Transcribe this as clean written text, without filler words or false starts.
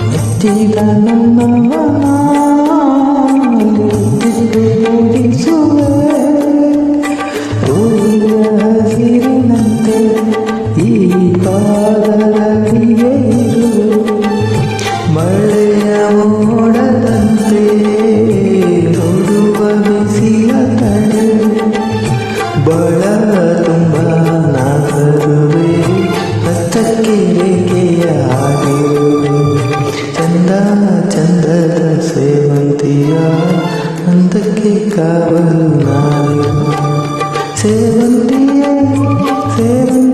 ಮೆಚ್ಚಿದ ನನ್ನವನ ಓಡಿಸುವೆ ಹಸಿರಿನಂತೆ ಈ ಪಾದಗಳಿಗೆ ಮಳೆಯ ಮೋಡದಂತೆ ನೋಡುವ ಬಿಸಿಲ ತಡೆ ಬಳ ತುಂಬ ನಾಗರುವೆ ಹತ್ತಕ್ಕೆ ರೇಖೆಯ ಹಾಡಿರುವೆ ಚಂದ ಚಂದದ ಸೇವಂತಿಯ ಅಂದಕ್ಕೆ ಕಾವಲು ನಾನು ಸೇವಂತಿಯೇ ಸೇವಂತಿ